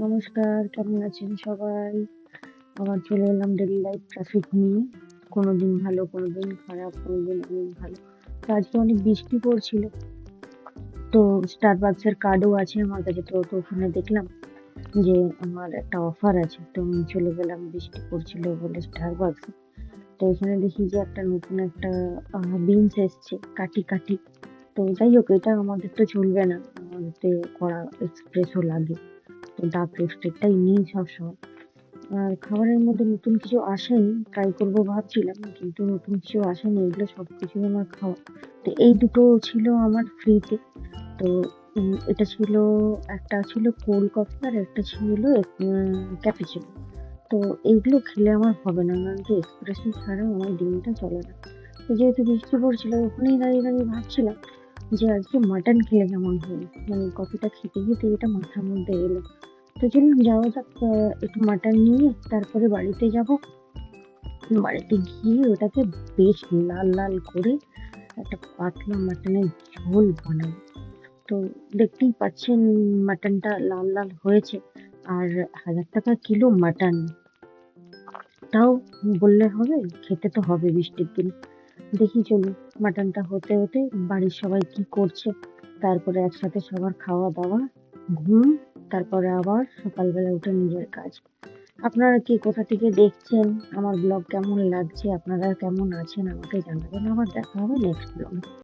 নমস্কার, কেমন আছেন সবাই? আবার চলে এলাম ডেইলি লাইফ ট্রাফিক নিয়ে। কোনোদিন ভালো, কোনোদিন খারাপ, কোনোদিন অনেক ভালো। তো আজকে অনেক বৃষ্টি পড়ছিল। তো স্টারবাকসের কার্ডও আছে আমার কাছে। তো ওখানে দেখলাম যে আমার একটা অফার আছে। তো আমি চলে গেলাম বৃষ্টি পড়ছিল বলে স্টারবাকসে। তো এখানে দেখি যে একটা নতুন একটা বিনস এসছে কাঠি। তো যাই হোক, এটা আমাদের তো চলবে না। আমাদের কড়া এক্সপ্রেসও লাগে। তো ডার্ক রোস্টেডটাই নিই সবসময়। আর খাবারের মধ্যে নতুন কিছু আসেনি, ট্রাই করবো ভাবছিলাম, কিন্তু নতুন কিছু আসেনি। এগুলো সব কিছুই আমার খাওয়া। তো এই দুটো ছিল আমার ফ্রিতে। তো এটা ছিল, একটা ছিল কোল্ড কফি আর একটা ছিল ক্যাপুচিনো। তো এইগুলো খেলে আমার হবে না, কারণ কি এক্সপ্রেসো ছাড়া আমার দিনটা চলে না। তো যেহেতু বৃষ্টি পড়ছিল, ওখানেই দাঁড়িয়ে ভাবছিলাম যে আজকে মাটন খেলে কেমন হয়। মানে কফিটা খেতে এটা মাথার মধ্যে এলো। তো চলুন যাওয়া যাক, একটু মাটন নিয়ে তারপরে বাড়িতে যাব। বাড়িতে গিয়ে ওটাকে বেশ লাল করে একটা পাতলা মাটনের ঝোল বানাবো। তো দেখতেই পাচ্ছেন মাটনটা লাল হয়েছে। আর 1000 টাকা কিলো মাটন, তাও বললে হবে? খেতে তো হবে বৃষ্টির দিন। দেখি চলুন, মাটনটা হতে বাড়ির সবাই কি করছে, তারপরে একসাথে সবার খাওয়া দাওয়া, ঘুম, তারপরে আবার সকালবেলা উঠে নিজের কাজ। আপনারা কে কোথা থেকে দেখছেন, আমার ব্লগ কেমন লাগছে, আপনারা কেমন আছেন আমাকে জানাবেন। আবার দেখা হবে নেক্সট ব্লগে।